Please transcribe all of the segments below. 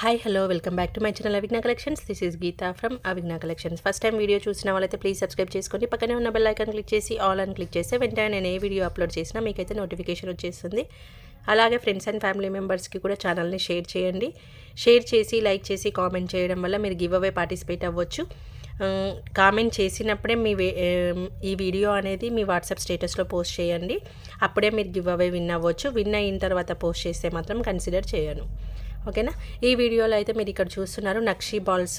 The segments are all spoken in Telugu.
Hi hello welcome back to my channel Avigna collections. This is Geetha from Avigna collections. First time video చూసిన వాళ్ళైతే ప్లీజ్ సబ్స్క్రైబ్ చేసుకోండి. పక్కనే ఉన్న బెల్ ఐకాన్ క్లిక్ చేసి ఆల్ అని క్లిక్ చేస్తే వెంటనే నేను ఏ వీడియో అప్లోడ్ చేసినా మీకైతే నోటిఫికేషన్ వచ్చేస్తుంది. అలాగే ఫ్రెండ్స్ అండ్ ఫ్యామిలీ మెంబర్స్కి కూడా ఛానల్ని షేర్ చేయండి. షేర్ చేసి లైక్ చేసి కామెంట్ చేయడం వల్ల మీరు గివ్ అవే పార్టిసిపేట్ అవ్వచ్చు. కామెంట్ చేసినప్పుడే ఈ వీడియో అనేది మీ వాట్సాప్ స్టేటస్లో పోస్ట్ చేయండి. అప్పుడే మీరు గివ్ అవే విన్ అవ్వచ్చు. విన్ అయిన తర్వాత పోస్ట్ చేస్తే మాత్రం కన్సిడర్ చేయను. ఓకేనా. ఈ వీడియోలో అయితే మీరు ఇక్కడ చూస్తున్నారు నక్షీ బాల్స్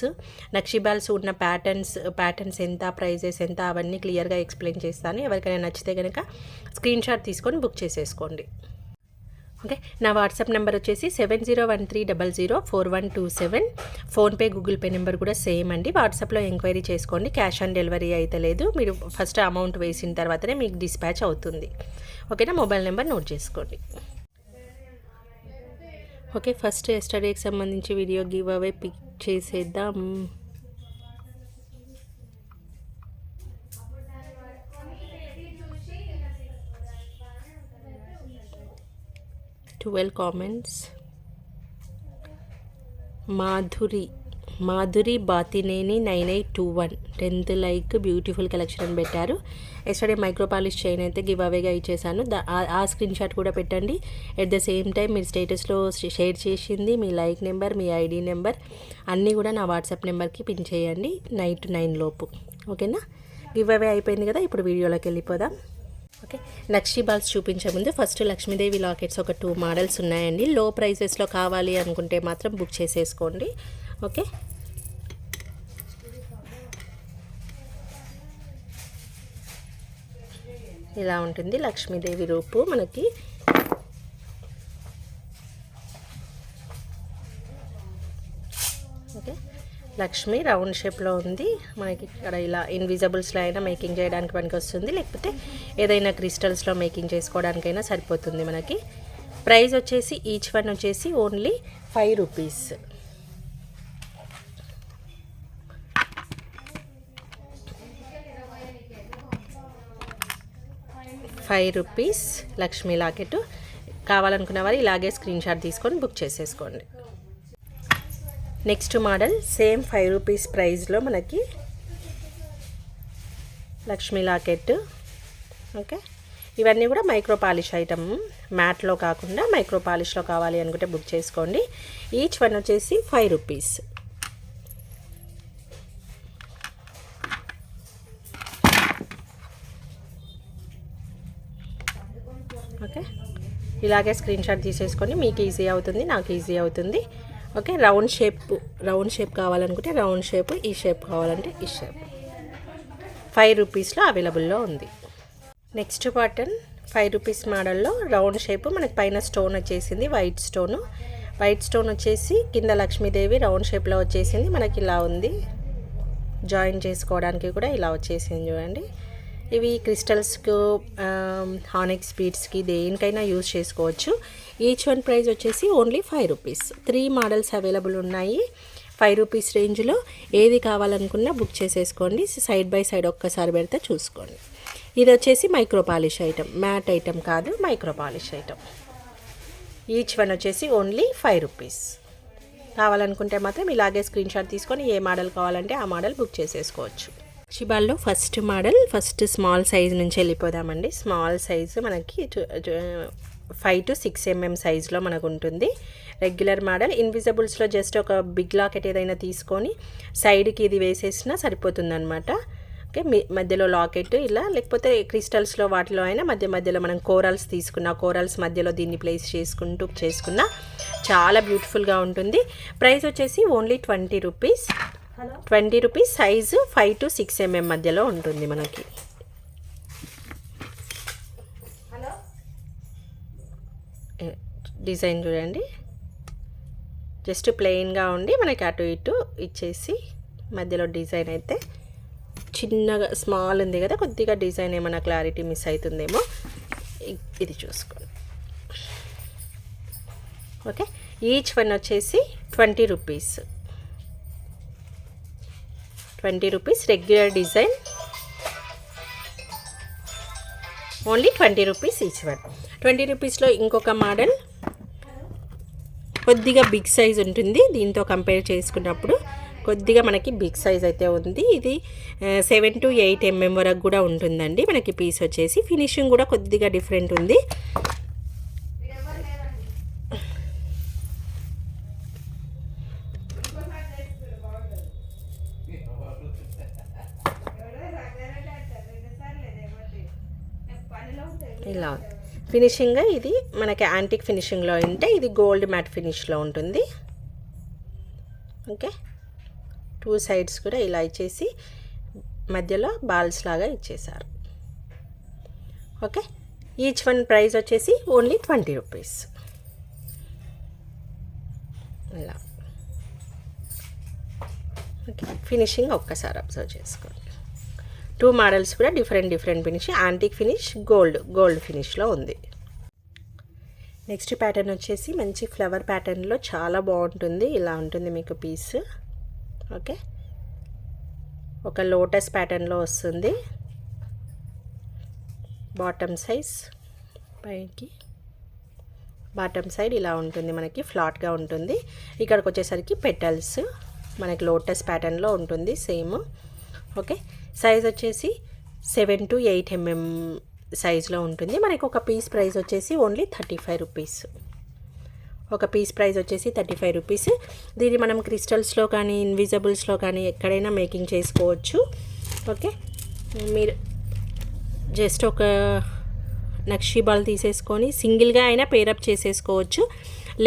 ఉన్న ప్యాటర్న్స్ ఎంత, ప్రైజెస్ ఎంత, అవన్నీ క్లియర్గా ఎక్స్ప్లెయిన్ చేస్తాను. ఎవరికైనా నచ్చితే కనుక స్క్రీన్ షాట్ తీసుకొని బుక్ చేసేసుకోండి. ఓకే, నా వాట్సాప్ నెంబర్ వచ్చేసి 7013004127. ఫోన్పే గూగుల్ పే నెంబర్ కూడా సేమ్ అండి. వాట్సాప్లో ఎంక్వైరీ చేసుకోండి. క్యాష్ ఆన్ డెలివరీ అయితే లేదు. మీరు ఫస్ట్ అమౌంట్ వేసిన తర్వాతనే మీకు డిస్పాచ్ అవుతుంది. ఓకేనా. మొబైల్ నెంబర్ నోట్ చేసుకోండి. ఓకే, ఫస్ట్ ఎస్టర్డేకి సంబంధించి వీడియో గివ్ అవే పిక్ చేసేద్దాం. Twelve comments. Madhuri Bathineni 9821 10th like. Beautiful collection అని పెట్టారు. ఎస్టర్డే మైక్రో పాలిష్ చైన్ అయితే గివ్ అవేగా ఇచ్చేసాను. ఆ స్క్రీన్ షాట్ కూడా పెట్టండి. ఎట్ ద సేమ్ టైం మీరు స్టేటస్లో షేర్ చేసింది మీ లైక్ నెంబర్, మీ ఐడి నెంబర్ అన్నీ కూడా నా వాట్సాప్ నెంబర్కి పిన్ చేయండి నైట్ 9 లోపు. ఓకేనా. గివ్ అవే అయిపోయింది కదా, ఇప్పుడు వీడియోలోకి వెళ్ళిపోదాం. ఓకే, నక్షీ బాల్స్ చూపించే ముందు ఫస్ట్ లక్ష్మీదేవి లాకెట్స్ ఒక 2 మోడల్స్ ఉన్నాయండి. లో ప్రైసెస్లో కావాలి అనుకుంటే మాత్రం బుక్ చేసేసుకోండి. ఓకే, ఇలా ఉంటుంది లక్ష్మీదేవి రూపు మనకి. ఓకే, లక్ష్మి రౌండ్ షేప్లో ఉంది మనకి. ఇక్కడ ఇలా ఇన్విజిబుల్స్లో అయినా మేకింగ్ చేయడానికి పనికి వస్తుంది, లేకపోతే ఏదైనా క్రిస్టల్స్లో మేకింగ్ చేసుకోవడానికైనా సరిపోతుంది మనకి. ప్రైస్ వచ్చేసి ఈచ్ వన్ వచ్చేసి ఓన్లీ 5 రూపీస్. ₹5 లక్ష్మీ లాకెట్. కావాలనుకున్న వారు ఇలాగే స్క్రీన్ షాట్ తీసుకొని బుక్ చేసేసుకోండి. నెక్స్ట్ మోడల్ సేమ్ ₹5 ప్రైస్లో మనకి లక్ష్మీ లాకెట్. ఓకే, ఇవన్నీ కూడా మైక్రో పాలిష్ ఐటమ్. మ్యాట్లో కాకుండా మైక్రో పాలిష్లో కావాలి అనుకుంటే బుక్ చేసుకోండి. ఈచ్ వన్ వచ్చేసి ₹5. ఓకే, ఇలాగే స్క్రీన్ షాట్ తీసేసుకొని మీకు ఈజీ అవుతుంది, నాకు ఈజీ అవుతుంది. ఓకే, రౌండ్ షేప్ కావాలనుకుంటే రౌండ్ షేప్, ఈ షేప్ కావాలంటే ఈ షేప్. ₹5లో అవైలబుల్లో ఉంది. నెక్స్ట్ ప్యాటర్న్ ₹5 మోడల్లో రౌండ్ షేప్. మనకి పైన స్టోన్ వచ్చేసింది వైట్ స్టోన్ వచ్చేసి కింద లక్ష్మీదేవి రౌండ్ షేప్లో వచ్చేసింది మనకి. ఇలా ఉంది, జాయిన్ చేసుకోవడానికి కూడా ఇలా వచ్చేసింది చూడండి. ఇవి క్రిస్టల్స్కు, హానిక్స్ బీడ్స్కి దేనికైనా యూజ్ చేసుకోవచ్చు. ఈచ్ వన్ ప్రైస్ వచ్చేసి ఓన్లీ ₹5. 3 మోడల్స్ అవైలబుల్ ఉన్నాయి ₹5 రేంజ్లో. ఏది కావాలనుకున్నా బుక్ చేసేసుకోండి. సైడ్ బై సైడ్ ఒక్కసారి పెడితే చూసుకోండి. ఇది వచ్చేసి micro polish item, matte item కాదు, micro polish item. Each one వచ్చేసి ఓన్లీ ₹5. కావాలనుకుంటే మాత్రం ఇలాగే స్క్రీన్ షాట్ తీసుకొని ఏ మోడల్ కావాలంటే ఆ మోడల్ బుక్ చేసేసుకోవచ్చు. షిబాల్లో first model, first small size నుంచి వెళ్ళిపోదామండి. స్మాల్ సైజు మనకి 5 to 6 mm సైజులో మనకు ఉంటుంది. Regular model. ఇన్విజిబుల్స్లో జస్ట్ ఒక బిగ్ లాకెట్ ఏదైనా తీసుకొని సైడ్కి ఇది వేసేసినా సరిపోతుందన్నమాట. ఓకే, మధ్యలో లాకెట్ ఇలా, లేకపోతే క్రిస్టల్స్లో వాటిలో అయినా మధ్యలో మనం కోరల్స్ మధ్యలో దీన్ని ప్లేస్ చేసుకున్నా చాలా బ్యూటిఫుల్గా ఉంటుంది. ప్రైస్ వచ్చేసి ఓన్లీ ₹20. సైజు 5 to 6 mm మధ్యలో ఉంటుంది మనకి. డిజైన్ చూడండి, జస్ట్ ప్లెయిన్గా ఉండి మనకి అటు ఇటు ఇచ్చేసి మధ్యలో డిజైన్ అయితే చిన్నగా స్మాల్ ఉంది కదా, కొద్దిగా డిజైన్ ఏమైనా క్లారిటీ మిస్ అవుతుందేమో, ఇది చూసుకోండి. ఓకే, ఈచ్ వన్ వచ్చేసి ₹20. Regular design only ₹20 each one. ₹20లో ఇంకొక మోడల్ కొద్దిగా బిగ్ సైజ్ ఉంటుంది దీంతో కంపేర్ చేసుకున్నప్పుడు. కొద్దిగా మనకి బిగ్ సైజ్ అయితే ఉంది. ఇది 7 to 8 mm వరకు కూడా ఉంటుందండి మనకి పీస్ వచ్చేసి. ఫినిషింగ్ కూడా కొద్దిగా డిఫరెంట్ ఉంది. ఇలా ఫినిషింగ్ ఇది మనకి యాంటిక్ ఫినిషింగ్లో ఉంటే ఇది గోల్డ్ మ్యాట్ ఫినిష్లో ఉంటుంది. ఓకే, 2 సైడ్స్ కూడా ఇలా ఇచ్చేసి మధ్యలో బాల్స్ లాగా ఇచ్చేసారు. ఓకే, ఈచ్ వన్ ప్రైస్ వచ్చేసి ఓన్లీ 20 రూపీస్. ఇలా ఓకే, ఫినిషింగ్ ఒక్కసారి అబ్జర్వ్ చేసుకోండి. 2 మోడల్స్ కూడా different finish. Antique finish, gold ఫినిష్లో ఉంది. నెక్స్ట్ ప్యాటర్న్ వచ్చేసి మంచి ఫ్లవర్ ప్యాటర్న్లో చాలా బాగుంటుంది. ఇలా ఉంటుంది మీకు పీస్. ఓకే, ఒక లోటస్ ప్యాటర్న్లో వస్తుంది. బాటమ్ సైజ్ పైకి బాటమ్ సైడ్ ఇలా ఉంటుంది మనకి, ఫ్లాట్గా ఉంటుంది. ఇక్కడికి వచ్చేసరికి పెటల్స్ మనకి లోటస్ ప్యాటర్న్లో ఉంటుంది సేమ్. ఓకే, సైజ్ వచ్చేసి 7 to 8 mm సైజ్లో ఉంటుంది. మనకి ఒక పీస్ ప్రైస్ వచ్చేసి ఓన్లీ 35 రూపీస్. ఒక పీస్ ప్రైస్ వచ్చేసి 35 రూపీస్. దీన్ని మనం క్రిస్టల్స్లో కానీ ఇన్విజిబుల్స్లో కానీ ఎక్కడైనా మేకింగ్ చేసుకోవచ్చు. ఓకే, మీరు జస్ట్ ఒక నక్షీ బాల్ తీసేసుకొని సింగిల్గా అయినా పేరప్ చేసేసుకోవచ్చు.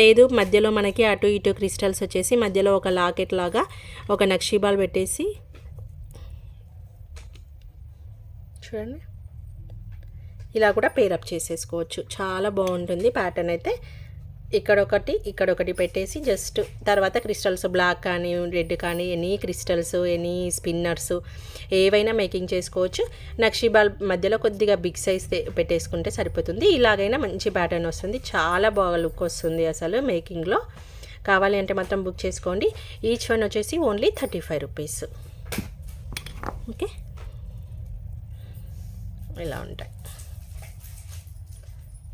లేదు మధ్యలో మనకి అటు ఇటు క్రిస్టల్స్ వచ్చేసి మధ్యలో ఒక లాకెట్ లాగా ఒక నక్షీ బాల్ పెట్టేసి చూడండి ఇలా కూడా పేరప్ చేసేసుకోవచ్చు. చాలా బాగుంటుంది ప్యాటర్న్ అయితే. ఇక్కడొకటి పెట్టేసి జస్ట్ తర్వాత క్రిస్టల్స్ బ్లాక్ కానీ రెడ్ కానీ ఎనీ క్రిస్టల్స్ ఎనీ స్పిన్నర్స్ ఏవైనా మేకింగ్ చేసుకోవచ్చు. నక్షీబాల్ మధ్యలో కొద్దిగా బిగ్ సైజ్ పెట్టేసుకుంటే సరిపోతుంది. ఇలాగైనా మంచి ప్యాటర్న్ వస్తుంది. చాలా బాగా లుక్ వస్తుంది అసలు మేకింగ్లో. కావాలి అంటే మాత్రం బుక్ చేసుకోండి. ఈచ్ వన్ వచ్చేసి ఓన్లీ 35 రూపీస్. ఓకే, ఇలా ఉంటాయి.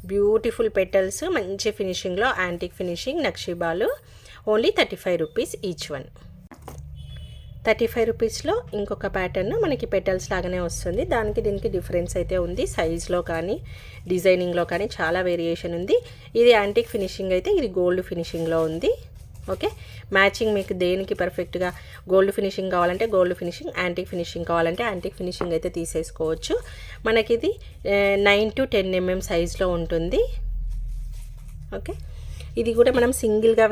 బ్యూటిఫుల్ పెటల్స్ మంచి ఫినిషింగ్లో యాంటిక్ ఫినిషింగ్ నక్షీబాలు ఓన్లీ 35 రూపీస్ ఈచ్ వన్. 35 రూపీస్లో ఇంకొక ప్యాటర్న్ మనకి పెటల్స్ లాగానే వస్తుంది. దానికి దీనికి డిఫరెన్స్ అయితే ఉంది. సైజ్లో కానీ డిజైనింగ్లో కానీ చాలా వేరియేషన్ ఉంది. ఇది యాంటిక్ ఫినిషింగ్ అయితే ఇది గోల్డ్ ఫినిషింగ్లో ఉంది. ఓకే, మ్యాచింగ్ మీకు దేనికి పర్ఫెక్ట్గా గోల్డ్ ఫినిషింగ్ కావాలంటే గోల్డ్ ఫినిషింగ్, యాంటిక్ ఫినిషింగ్ కావాలంటే యాంటిక్ ఫినిషింగ్ అయితే తీసేసుకోవచ్చు. మనకి ఇది 9 to 10 mm సైజ్లో ఉంటుంది. ఓకే, ఇది కూడా మనం సింగిల్గా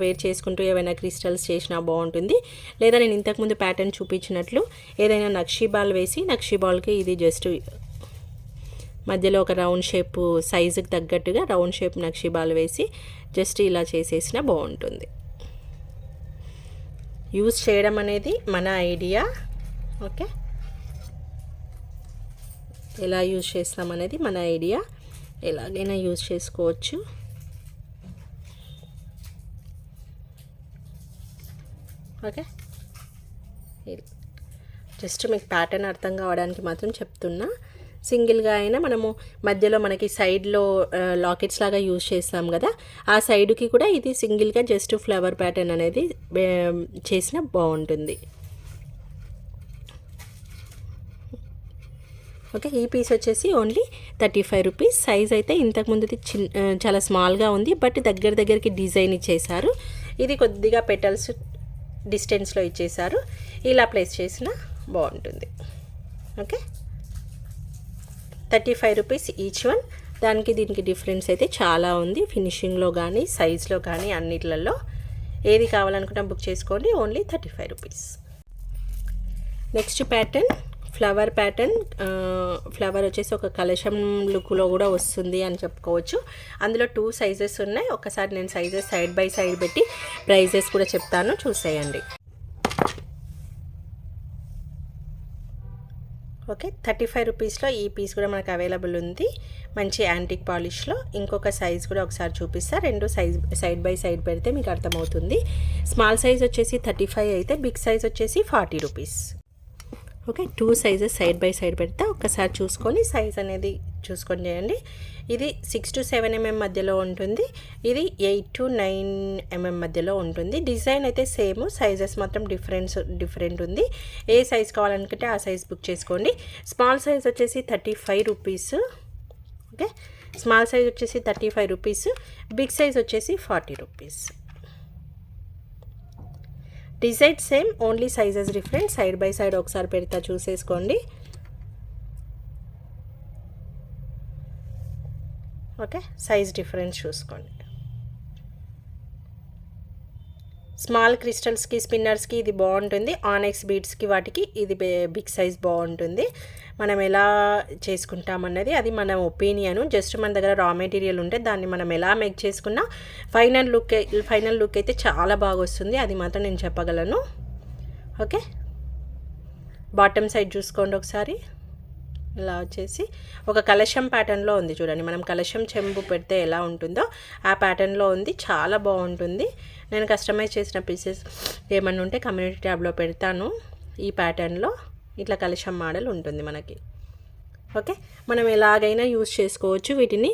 వేర్ చేసుకుంటూ ఏమైనా క్రిస్టల్స్ చేసినా బాగుంటుంది. లేదా నేను ఇంతకుముందు ప్యాటర్న్ చూపించినట్లు ఏదైనా నక్షీ బాల్ వేసి నక్షీ బాల్కి ఇది జస్ట్ మధ్యలో ఒక రౌండ్ షేప్ సైజుకి తగ్గట్టుగా రౌండ్ షేప్ నక్షీ బాల్ వేసి జస్ట్ ఇలా చేసేసినా బాగుంటుంది. యూజ్ చేయడం అనేది మన ఐడియా. ఓకే, ఎలా యూజ్ చేస్తాం అనేది మన ఐడియా. ఎలాగైనా యూజ్ చేసుకోవచ్చు. ఓకే, జస్ట్ మీకు ప్యాటర్న్ అర్థం కావడానికి మాత్రం చెప్తున్నా. సింగిల్గా అయినా మనము మధ్యలో మనకి సైడ్లో లాకెట్స్ లాగా యూజ్ చేస్తాం కదా, ఆ సైడ్కి కూడా ఇది సింగిల్గా జస్ట్ ఫ్లవర్ ప్యాటర్న్ అనేది చేసిన బాగుంటుంది. ఓకే, ఈ పీస్ వచ్చేసి ఓన్లీ 35 రూపీస్. సైజ్ అయితే ఇంతకుముందుది చాలా స్మాల్గా ఉంది, బట్ దగ్గరికి డిజైన్ ఇచ్చేసారు. ఇది కొద్దిగా పెటల్స్ డిస్టెన్స్లో ఇచ్చేసారు. ఇలా ప్లేస్ చేసిన బాగుంటుంది. Okay, 35 rupees each one. దానికి దీనికి డిఫరెన్స్ అయితే చాలా ఉంది. ఫినిషింగ్లో కానీ సైజ్లో కానీ అన్నిట్లలో ఏది కావాలనుకున్నా బుక్ చేసుకోండి. Only 35 rupees. Next pattern flower pattern. Flower వచ్చేసి ఒక కలశం లుక్లో కూడా వస్తుంది అని చెప్పుకోవచ్చు. అందులో 2 సైజెస్ ఉన్నాయి. ఒకసారి నేను సైజెస్ సైడ్ బై సైడ్ పెట్టి ప్రైజెస్ కూడా చెప్తాను, చూసేయండి. ఓకే, 35 రూపీస్లో ఈ పీస్ కూడా మనకు అవైలబుల్ ఉంది. మంచి యాంటిక్ పాలిష్లో. ఇంకొక సైజ్ కూడా ఒకసారి చూపిస్తా. 2 సైడ్ బై సైడ్ పెడితే మీకు అర్థమవుతుంది. స్మాల్ సైజ్ వచ్చేసి 35 అయితే బిగ్ సైజ్ వచ్చేసి 40 rupees. Okay, 2 sizes side by side పెడితే ఒక్కసారి చూసుకొని సైజ్ అనేది చూసుకొని చేయండి. ఇది 6 to 7 mm మధ్యలో ఉంటుంది, ఇది 8 to 9 mm మధ్యలో ఉంటుంది. డిజైన్ అయితే సేమ్, సైజెస్ మాత్రం డిఫరెంట్ ఉంది. ఏ సైజ్ కావాలనుకుంటే ఆ సైజ్ బుక్ చేసుకోండి. స్మాల్ సైజ్ వచ్చేసి 35 రూపీస్. ఓకే, స్మాల్ సైజ్ వచ్చేసి 35 రూపీస్, బిగ్ సైజ్ వచ్చేసి 40 rupees. Design same, only sizes different. Side by side ఒకసారి పెడతా చూసేసుకోండి. ఓకే, సైజ్ డిఫరెన్స్ చూసుకోండి. స్మాల్ క్రిస్టల్స్కి, స్పిన్నర్స్కి ఇది బాగుంటుంది. ఆనెక్స్ బీడ్స్కి వాటికి ఇది బిగ్ సైజ్ బాగుంటుంది. మనం ఎలా చేసుకుంటామన్నది అది మన ఒపీనియను. జస్ట్ మన దగ్గర రా మెటీరియల్ ఉంటే దాన్ని మనం ఎలా మేక్ చేసుకున్నా ఫైనల్ లుక్ అయితే చాలా బాగా వస్తుంది, అది మాత్రం నేను చెప్పగలను. ఓకే, బాటమ్ సైడ్ చూసుకోండి ఒకసారి. ఇలా వచ్చేసి ఒక కలశం ప్యాటర్న్లో ఉంది చూడండి. మనం కలశం చెంబు పెడితే ఎలా ఉంటుందో ఆ ప్యాటర్న్లో ఉంది, చాలా బాగుంటుంది. నేను కస్టమైజ్ చేసిన పీసెస్ ఏమన్నా ఉంటే కమ్యూనిటీ ట్యాబ్లో పెడతాను. ఈ ప్యాటర్న్లో ఇట్లా కలశం మోడల్ ఉంటుంది మనకి. ఓకే, మనం ఎలాగైనా యూజ్ చేసుకోవచ్చు వీటిని.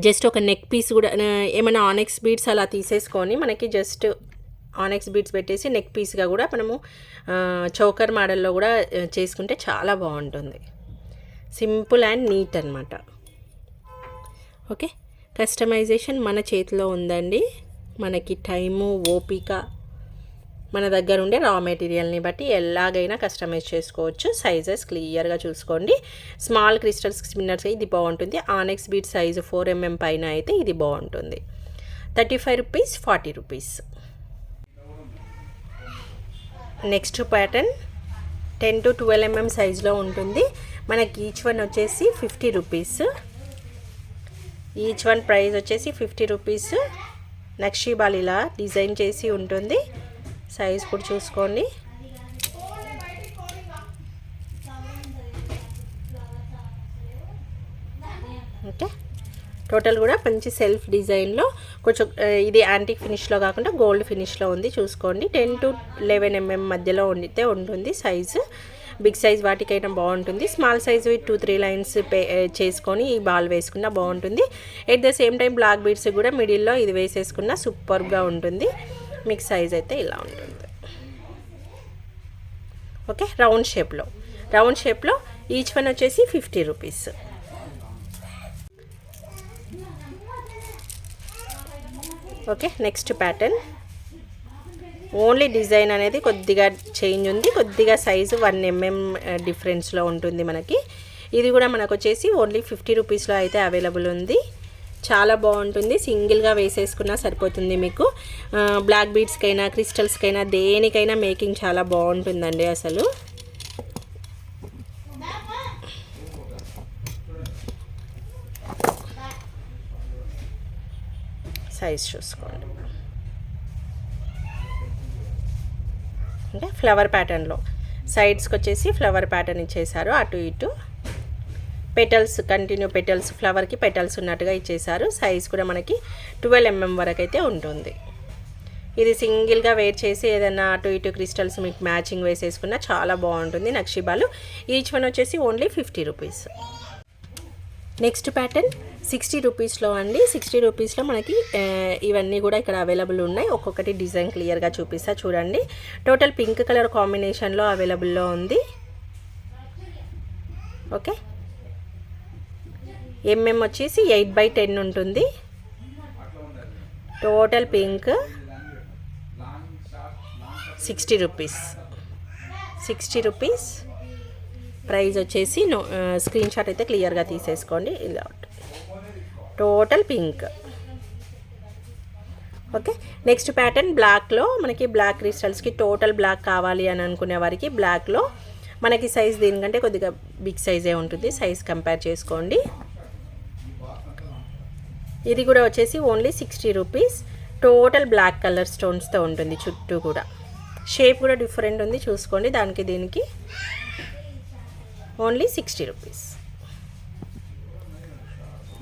జస్ట్ ఒక నెక్ పీస్ కూడా ఏమైనా ఆనెక్స్ బీడ్స్ అలా తీసేసుకొని మనకి జస్ట్ ఆనెక్స్ బీడ్స్ పెట్టేసి నెక్ పీస్గా కూడా మనము చౌకర్ మోడల్లో కూడా చేసుకుంటే చాలా బాగుంటుంది. సింపుల్ అండ్ నీట్ అన్నమాట. ఓకే, కస్టమైజేషన్ మన చేతిలో ఉందండి. మనకి టైము, ఓపిక, మన దగ్గర ఉండే రా మెటీరియల్ని బట్టి ఎలాగైనా కస్టమైజ్ చేసుకోవచ్చు. సైజెస్ క్లియర్గా చూసుకోండి. స్మాల్ క్రిస్టల్స్, స్పిన్నర్స్ ఇది బాగుంటుంది. ఆనెక్స్ బీడ్ సైజు 4 mm పైన అయితే ఇది బాగుంటుంది. 35 rupees, 40 rupees. Next pattern 10 to 12 mm సైజులో ఉంటుంది. మనకి ఈచ్ వన్ వచ్చేసి 50 రూపీస్. ఈచ్ వన్ ప్రైస్ వచ్చేసి 50 రూపీస్. నక్షీబాల్ ఇలా డిజైన్ చేసి ఉంటుంది. సైజ్ కూడా చూసుకోండి. ఓకే, టోటల్ కూడా మంచి సెల్ఫ్ డిజైన్లో కొంచెం ఇది యాంటిక్ ఫినిష్లో కాకుండా గోల్డ్ ఫినిష్లో ఉంది చూసుకోండి. 10 to 11 mm మధ్యలో ఉండితే ఉంటుంది సైజు. బిగ్ సైజ్ వాటికైనా బాగుంటుంది. స్మాల్ సైజు 2-3 లైన్స్ చేసుకొని ఈ బాల్ వేసుకున్నా బాగుంటుంది. At the same time black beads కూడా మిడిల్లో ఇది వేసేసుకున్నా సూపర్గా ఉంటుంది. మీకు సైజ్ అయితే ఇలా ఉంటుంది. ఓకే, రౌండ్ షేప్లో ఈచ్ వన్ వచ్చేసి 50 rupees. Okay, next pattern only design అనేది కొద్దిగా చేంజ్ ఉంది, కొద్దిగా సైజు 1 mm డిఫరెన్స్లో ఉంటుంది మనకి. ఇది కూడా మనకు వచ్చేసి ఓన్లీ 50 రూపీస్లో అయితే అవైలబుల్ ఉంది. చాలా బాగుంటుంది. సింగిల్గా వేసేసుకున్నా సరిపోతుంది మీకు. బ్లాక్ బీడ్స్కైనా, క్రిస్టల్స్కైనా, దేనికైనా మేకింగ్ చాలా బాగుంటుందండి అసలు. సైజ్ చూసుకోండి. అంటే ఫ్లవర్ ప్యాటర్న్లో సైడ్స్కి వచ్చేసి ఫ్లవర్ ప్యాటర్న్ ఇచ్చేసారు. అటు ఇటు పెటల్స్, కంటిన్యూ పెటల్స్, ఫ్లవర్కి పెటల్స్ ఉన్నట్టుగా ఇచ్చేసారు. సైజ్ కూడా మనకి 12 mm వరకు అయితే ఉంటుంది. ఇది సింగిల్గా వేర్ చేసి ఏదైనా అటు ఇటు క్రిస్టల్స్ మీకు మ్యాచింగ్ వేసేసుకున్నా చాలా బాగుంటుంది. నక్షిబాలు ఈచ్ వన్ వచ్చేసి ఓన్లీ 50 రూపీస్. నెక్స్ట్ ప్యాటర్న్ 60 రూపీస్లో అండి. 60 రూపీస్లో మనకి ఇవన్నీ కూడా ఇక్కడ అవైలబుల్ ఉన్నాయి. ఒక్కొక్కటి డిజైన్ క్లియర్గా చూపిస్తా చూడండి. టోటల్ పింక్ కలర్ కాంబినేషన్లో అవైలబుల్లో ఉంది. ఓకే, వచ్చేసి 8/10 ఉంటుంది. Total pink 60 rupees. 60 rupees price వచ్చేసి స్క్రీన్ షాట్ అయితే క్లియర్గా తీసేసుకోండి. ఇలా total pink. Okay, next pattern బ్లాక్లో మనకి బ్లాక్ క్రిస్టల్స్కి టోటల్ బ్లాక్ కావాలి అని అనుకునే వారికి బ్లాక్లో మనకి సైజ్ దీనికంటే కొద్దిగా బిగ్ సైజే ఉంటుంది. సైజ్ కంపేర్ చేసుకోండి. ఇది కూడా వచ్చేసి only 60 rupees. Total black colour స్టోన్స్తో ఉంటుంది. చుట్టూ కూడా షేప్ కూడా డిఫరెంట్ ఉంది చూసుకోండి. దానికి దీనికి only 60 rupees.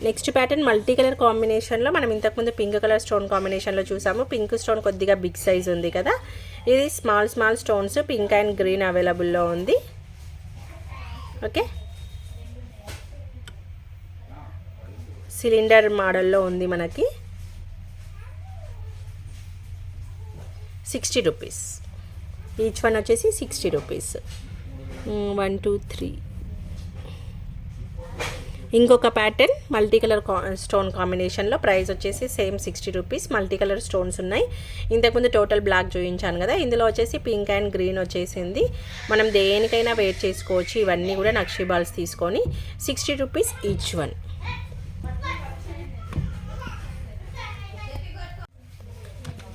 Next pattern multi colour కాంబినేషన్లో మనం ఇంతకుముందు పింక్ కలర్ స్టోన్ కాంబినేషన్లో చూసాము. పింక్ స్టోన్ కొద్దిగా బిగ్ సైజ్ ఉంది కదా. ఇది small stones pink and green అవైలబుల్లో ఉంది. ఓకే, సిలిండర్ మోడల్లో ఉంది మనకి 60 రూపీస్. ఈచ్ వన్ వచ్చేసి 60 రూపీస్. 1 2 3. ఇంకొక ప్యాటర్న్ మల్టీ కలర్ స్టోన్ కాంబినేషన్లో ప్రైస్ వచ్చేసి same 60 rupees. Multi colour stones ఉన్నాయి. ఇంతకుముందు టోటల్ బ్లాక్ చూపించాను కదా, ఇందులో వచ్చేసి పింక్ అండ్ గ్రీన్ వచ్చేసింది. మనం దేనికైనా వేర్ చేసుకోవచ్చు. ఇవన్నీ కూడా నక్షి బాల్స్ తీసుకొని 60 rupees each one.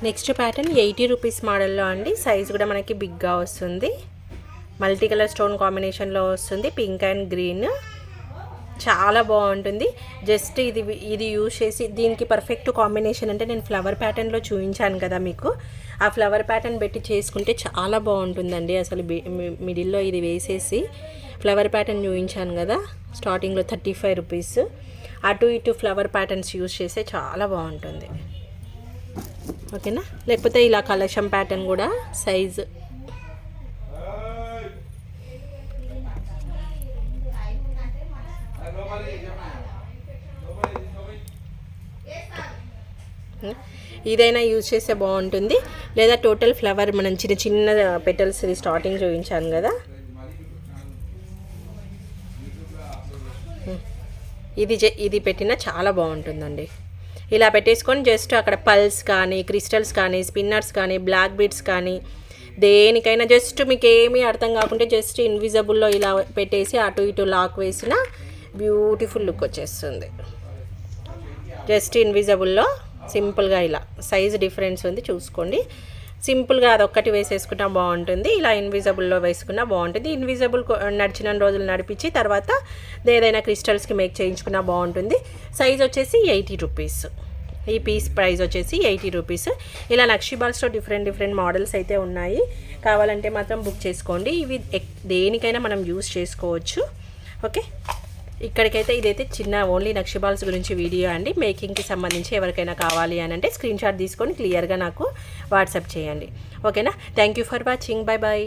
Next pattern 80 rupees మోడల్లో అండి. సైజ్ కూడా మనకి బిగ్గా వస్తుంది. మల్టీ కలర్ స్టోన్ కాంబినేషన్లో వస్తుంది. పింక్ అండ్ గ్రీన్ చాలా బాగుంటుంది. జస్ట్ ఇది యూజ్ చేసి దీనికి పర్ఫెక్ట్ కాంబినేషన్ అంటే నేను ఫ్లవర్ ప్యాటర్న్లో చూపించాను కదా మీకు, ఆ ఫ్లవర్ ప్యాటర్న్ పెట్టి చేసుకుంటే చాలా బాగుంటుందండి. అసలు మిడిల్లో ఇది వేసేసి ఫ్లవర్ ప్యాటర్న్ చూపించాను కదా స్టార్టింగ్లో 35 రూపీస్. అటు ఇటు ఫ్లవర్ ప్యాటర్న్స్ యూజ్ చేస్తే చాలా బాగుంటుంది. ఓకేనా. లేకపోతే ఇలా కలశం ప్యాటర్న్ కూడా సైజు ఇదైనా యూజ్ చేస్తే బాగుంటుంది. లేదా టోటల్ ఫ్లవర్ మనం చిన్న చిన్న పెటల్స్ ఇది స్టార్టింగ్ చూపించాను కదా, ఇది పెట్టినా చాలా బాగుంటుందండి. ఇలా పెట్టేసుకొని జస్ట్ అక్కడ పల్స్ కానీ క్రిస్టల్స్ కానీ స్పిన్నర్స్ కానీ బ్లాక్ బీడ్స్ కానీ దేనికైనా జస్ట్ మీకు ఏమీ అర్థం కాకుంటే జస్ట్ ఇన్విజిబుల్లో ఇలా పెట్టేసి అటు ఇటు లాక్ వేసిన బ్యూటిఫుల్ లుక్ వచ్చేస్తుంది. జస్ట్ ఇన్విజిబుల్లో సింపుల్గా ఇలా సైజ్ డిఫరెన్స్ ఉంది చూసుకోండి. సింపుల్గా అదొక్కటి వేసేసుకున్నా బాగుంటుంది. ఇలా ఇన్విజిబుల్లో వేసుకున్నా బాగుంటుంది. ఇన్విజిబుల్ నడిచిన రోజులు నడిపించి తర్వాత ఏదైనా క్రిస్టల్స్కి మేక్ చేయించుకున్నా బాగుంటుంది. సైజ్ వచ్చేసి 80 రూపీస్. ఈ పీస్ ప్రైస్ వచ్చేసి 80 రూపీస్. ఇలా నక్షి బాల్స్లో డిఫరెంట్ మోడల్స్ అయితే ఉన్నాయి. కావాలంటే మాత్రం బుక్ చేసుకోండి. ఇవి దేనికైనా మనం యూస్ చేసుకోవచ్చు. ఓకే, ఇక్కడికైతే ఇదైతే చిన్న ఓన్లీ నక్షి బాల్స్ గురించి వీడియో అండి. మేకింగ్కి సంబంధించి ఎవరికైనా కావాలి అని అంటే స్క్రీన్ షాట్ తీసుకొని క్లియర్గా నాకు వాట్సాప్ చేయండి. ఓకేనా. Thank you for watching. Bye bye.